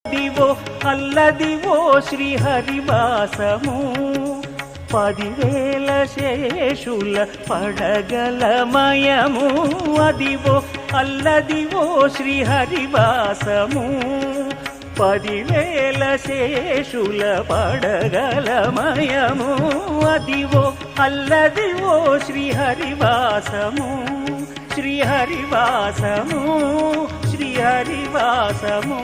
దివో Alladivo శ్రీహరివాసము 10,000 శేషుల పడగలమయము Adivo Alladivo శ్రీహరివాసము 10,000 శేషుల పడగలమయము Adivo Alladivo శ్రీహరివాసము శ్రీహరివాసము శ్రీహరివాసము